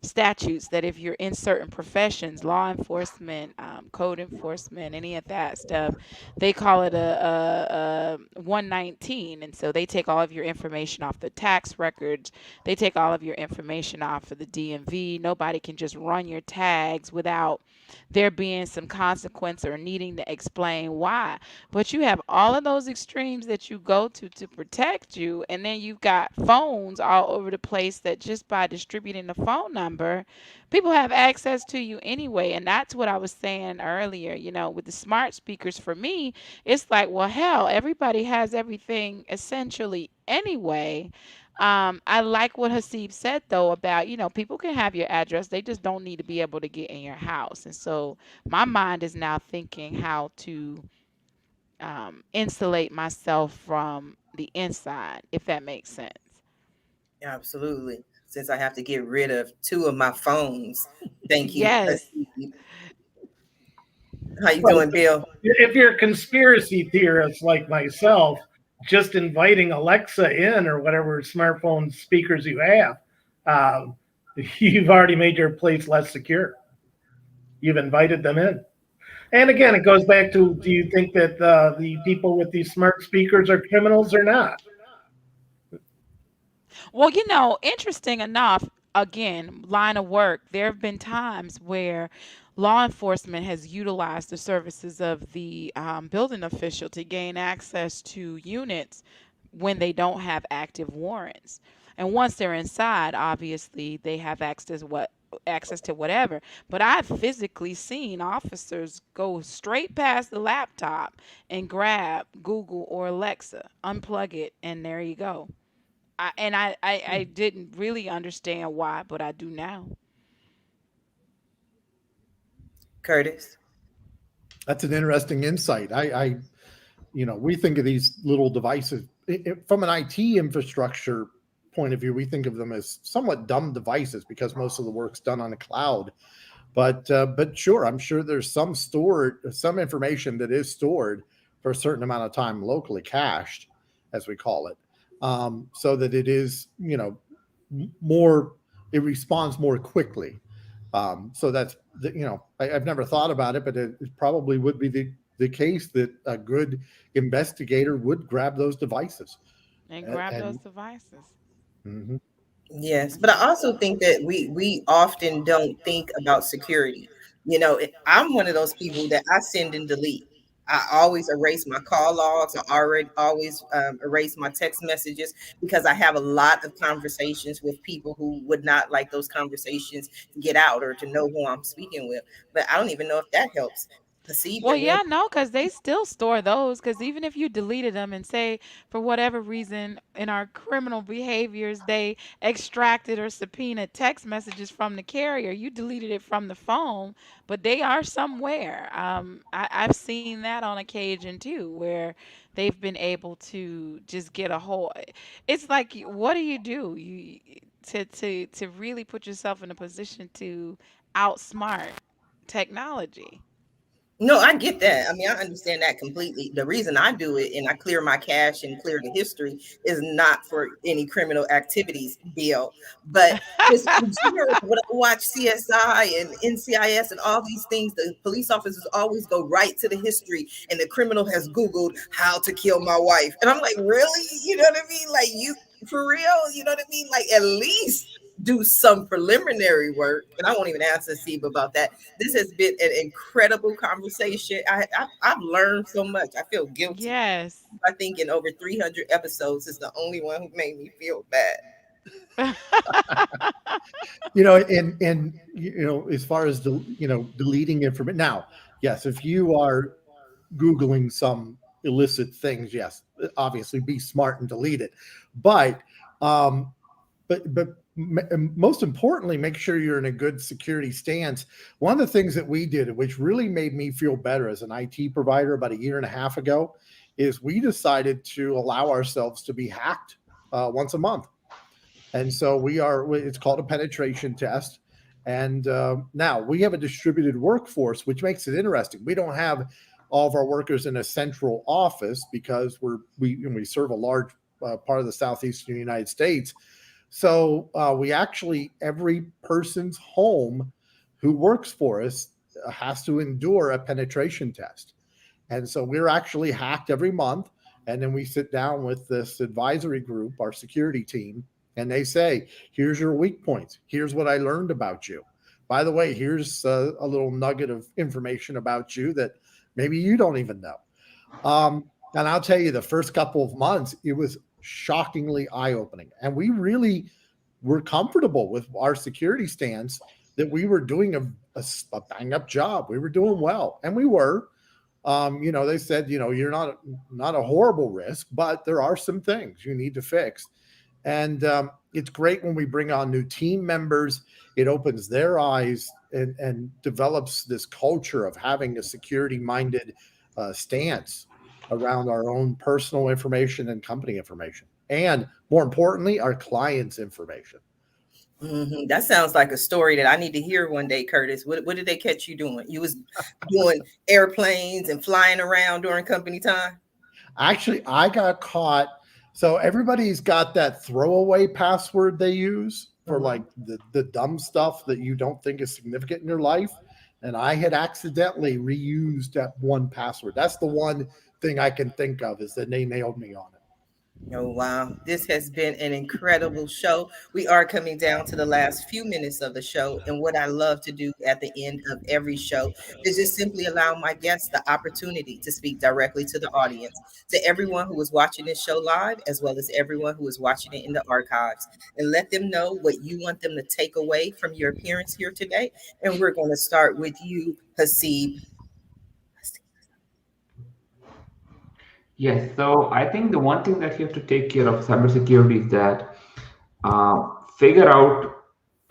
D: statutes that if you're in certain professions, law enforcement, code enforcement, any of that stuff, they call it a 119. And so they take all of your information off the tax records. They take all of your information off of the DMV. Nobody can just run your tags without there being some consequence or needing to explain why. But you have all of those extremes that you go to protect you, and then you've got phones all over the place that just by distributing the phone number, people have access to you anyway. And that's what I was saying earlier, with the smart speakers. For me, it's like, well, hell, everybody has everything essentially anyway. I like what Haseeb said, though, about, people can have your address. They just don't need to be able to get in your house. And so my mind is now thinking how to insulate myself from the inside, if that makes sense.
B: Absolutely. Since I have to get rid of 2 of my phones. Thank you.
D: Yes.
B: How you doing, Bill?
C: If you're a conspiracy theorist like myself, just inviting Alexa in or whatever smartphone speakers you have, you've already made your place less secure. You've invited them in. And again, it goes back to, do you think that the people with these smart speakers are criminals or not?
D: Well, interesting enough, again, line of work, there have been times where law enforcement has utilized the services of the building official to gain access to units when they don't have active warrants. And once they're inside, obviously, they have access to whatever. But I've physically seen officers go straight past the laptop and grab Google or Alexa, unplug it, and there you go. I didn't really understand why, but I do now.
B: Curtis?
F: That's an interesting insight. We think of these little devices from an IT infrastructure point of view. We think of them as somewhat dumb devices because most of the work's done on the cloud. But sure, I'm sure there's some information that is stored for a certain amount of time locally, cached, as we call it. so that it is, more, it responds more quickly. So that's, I've never thought about it, but it probably would be the case that a good investigator would grab those devices.
D: And grab those devices.
F: Mm-hmm.
B: Yes, but I also think that we often don't think about security. I'm one of those people that I send and delete. I always erase my call logs. I always erase my text messages because I have a lot of conversations with people who would not like those conversations to get out or to know who I'm speaking with. But I don't even know if that helps.
D: Well, yeah, no, because they still store those. Because even if you deleted them and say, for whatever reason, in our criminal behaviors, they extracted or subpoenaed text messages from the carrier, you deleted it from the phone, but they are somewhere. I've seen that on occasion too, where they've been able to just get a whole. It's like, what do? To really put yourself in a position to outsmart technology.
B: No, I get that. I mean, I understand that completely. The reason I do it and I clear my cache and clear the history is not for any criminal activities, Bill. But just in general, when I watch CSI and NCIS and all these things, the police officers always go right to the history, and the criminal has Googled how to kill my wife. And I'm like, really? You know what I mean? Like, you for real? You know what I mean? Like, at least do some preliminary work. And I won't even ask Steve about that. This has been an incredible conversation. I've learned so much. I feel guilty.
D: Yes.
B: I think in over 300 episodes is the only one who made me feel bad.
F: As far as deleting information. Now, yes, if you are Googling some illicit things, yes, obviously be smart and delete it. But most importantly, make sure you're in a good security stance. One of the things that we did, which really made me feel better as an IT provider about 1.5 years ago, is we decided to allow ourselves to be hacked once a month. And so it's called a penetration test. And now we have a distributed workforce, which makes it interesting. We don't have all of our workers in a central office because we serve a large part of the southeastern United States. So we actually, every person's home who works for us has to endure a penetration test. And so we're actually hacked every month. And then we sit down with this advisory group, our security team, and they say, here's your weak points. Here's what I learned about you. By the way, here's a little nugget of information about you that maybe you don't even know. And I'll tell you, the first couple of months, it was shockingly eye-opening. And we really were comfortable with our security stance that we were doing a bang-up job. We were doing well. And we were. They said, you're not a horrible risk, but there are some things you need to fix. And it's great when we bring on new team members. It opens their eyes and develops this culture of having a security-minded stance around our own personal information and company information. And more importantly, our clients' information.
B: Mm-hmm. That sounds like a story that I need to hear one day, Curtis. What did they catch you doing? You was doing airplanes and flying around during company time?
F: Actually, I got caught. So everybody's got that throwaway password they use for like the dumb stuff that you don't think is significant in your life. And I had accidentally reused that one password. That's the one thing I can think of is that they nailed me on it.
B: Oh, wow. This has been an incredible show. We are coming down to the last few minutes of the show. And what I love to do at the end of every show is just simply allow my guests the opportunity to speak directly to the audience, to everyone who is watching this show live, as well as everyone who is watching it in the archives, and let them know what you want them to take away from your appearance here today. And we're going to start with you, Hasib.
E: Yes, so I think the one thing that you have to take care of cybersecurity is that figure out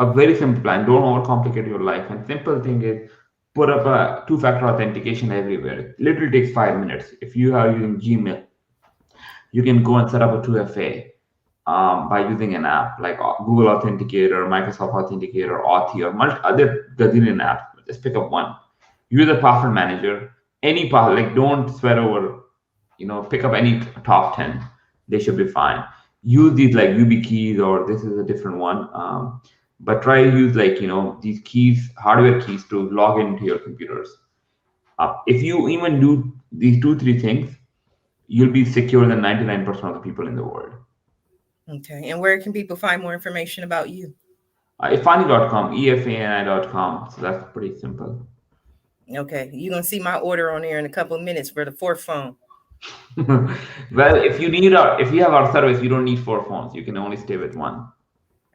E: a very simple plan. Don't overcomplicate your life. And simple thing is put up a two-factor authentication everywhere. It literally takes 5 minutes. If you are using Gmail, you can go and set up a 2FA by using an app like Google Authenticator, Microsoft Authenticator, Authy, or other gazillion apps. Just pick up one. Use a password manager. Any password, like don't sweat over. Pick up any top 10. They should be fine. use these like UB keys, or this is a different one. But try to use like these keys, hardware keys, to log into your computers. If you even do these 2 3 things, you'll be secure than 99% of the people in the world.
B: Okay. And where can people find more information about you?
E: Ifani.com, efani.com. So that's pretty simple.
B: Okay. You're going to see my order on there in a couple of minutes for the fourth phone.
E: Well, if you have our service, you don't need 4 phones. You can only stay with one.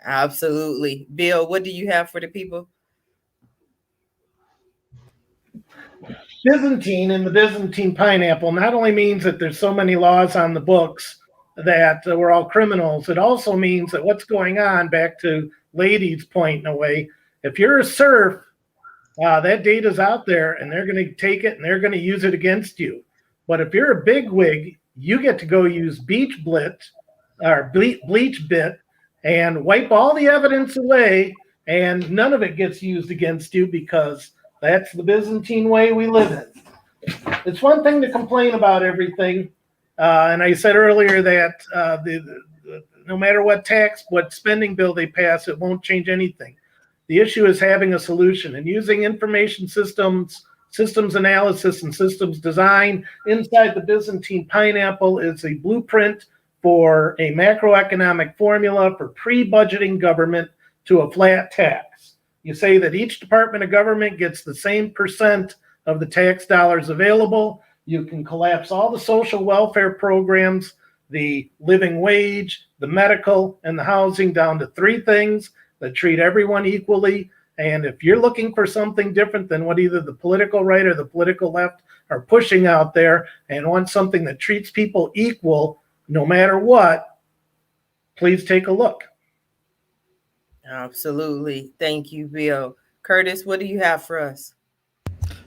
B: Absolutely. Bill, what do you have for the people?
C: Byzantine and the Byzantine pineapple not only means that there's so many laws on the books that we're all criminals, it also means that what's going on, back to Lady's point in a way, if you're a serf, that data's out there and they're going to take it and they're going to use it against you. But if you're a bigwig, you get to go use bleach bit and wipe all the evidence away, and none of it gets used against you because that's the Byzantine way we live in. It's one thing to complain about everything. And I said earlier that no matter what spending bill they pass, it won't change anything. The issue is having a solution and using information systems analysis, and systems design. Inside the Byzantine pineapple is a blueprint for a macroeconomic formula for pre-budgeting government to a flat tax. You say that each department of government gets the same percent of the tax dollars available. You can collapse all the social welfare programs, the living wage, the medical, and the housing down to 3 things that treat everyone equally. And if you're looking for something different than what either the political right or the political left are pushing out there and want something that treats people equal no matter what, please take a look.
B: Absolutely. Thank you, Bill. Curtis, what do you have for us?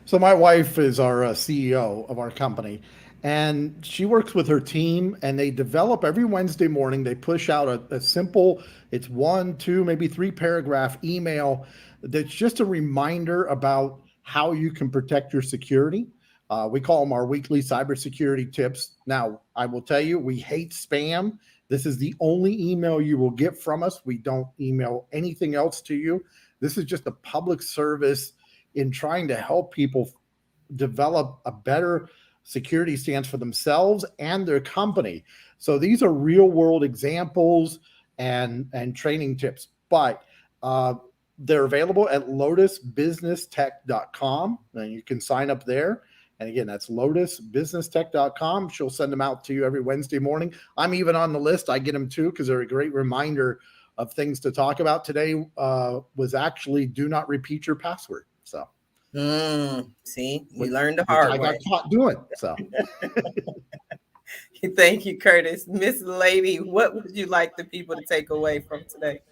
F: So my wife is our CEO of our company, and she works with her team, and they develop every Wednesday morning. They push out a simple, it's 1, 2, maybe 3 paragraph email that's just a reminder about how you can protect your security. We call them our weekly cybersecurity tips. Now, I will tell you, we hate spam. This is the only email you will get from us. We don't email anything else to you. This is just a public service in trying to help people develop a better security stance for themselves and their company. So these are real world examples and training tips, but they're available at lotusbusinesstech.com, and you can sign up there. And again, that's lotusbusinesstech.com. She'll send them out to you every Wednesday morning. I'm even on the list. I get them too because they're a great reminder of things to talk about. Today was actually do not repeat your password. So
B: see, we learned the hard way.
F: I got caught doing so.
B: Thank you, Curtis. Miss Lady, what would you like the people to take away from today?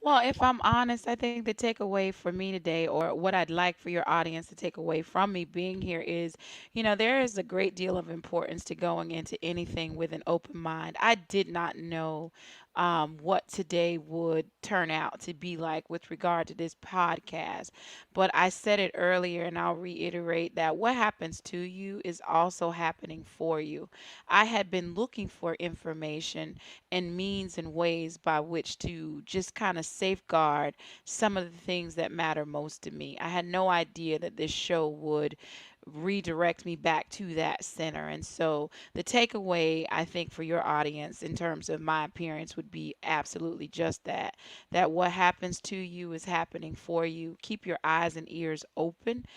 D: Well, if I'm honest, I think the takeaway for me today, or what I'd like for your audience to take away from me being here is, there is a great deal of importance to going into anything with an open mind. I did not know what today would turn out to be like with regard to this podcast. But I said it earlier, and I'll reiterate that what happens to you is also happening for you. I had been looking for information and means and ways by which to just kind of safeguard some of the things that matter most to me. I had no idea that this show would redirect me back to that center. And so the takeaway, I think, for your audience in terms of my appearance would be absolutely just that what happens to you is happening for you. Keep your eyes and ears open,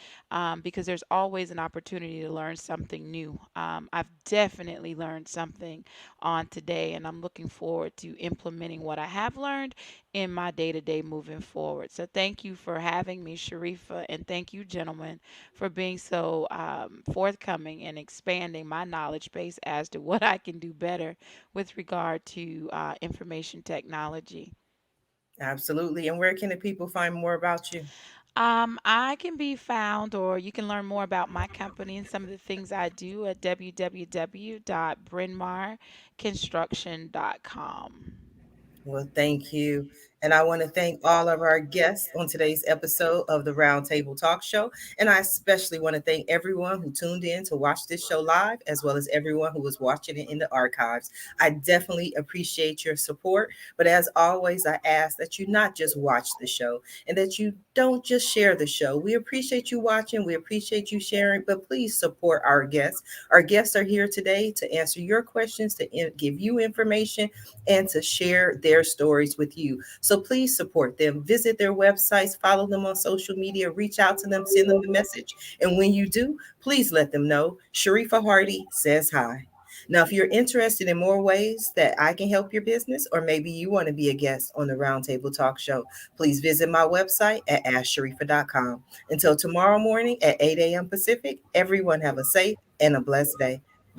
D: because there's always an opportunity to learn something new. I've definitely learned something on today, and I'm looking forward to implementing what I have learned in my day-to-day moving forward. So thank you for having me, Sharifah, and thank you, gentlemen, for being so forthcoming and expanding my knowledge base as to what I can do better with regard to information technology.
B: Absolutely. And where can the people find more about you?
D: I can be found, or you can learn more about my company and some of the things I do at www.brynmarconstruction.com.
B: Well, thank you. And I want to thank all of our guests on today's episode of the Roundtable Talk Show. And I especially want to thank everyone who tuned in to watch this show live, as well as everyone who was watching it in the archives. I definitely appreciate your support. But as always, I ask that you not just watch the show and that you don't just share the show. We appreciate you watching. We appreciate you sharing, but please support our guests. Our guests are here today to answer your questions, to give you information, and to share their stories with you. So please support them. Visit their websites, follow them on social media, reach out to them, send them a message. And when you do, please let them know Sharifah Hardie says hi. Now, if you're interested in more ways that I can help your business, or maybe you want to be a guest on the Roundtable Talk Show, please visit my website at AskSharifah.com. Until tomorrow morning at 8 a.m. Pacific, everyone have a safe and a blessed day.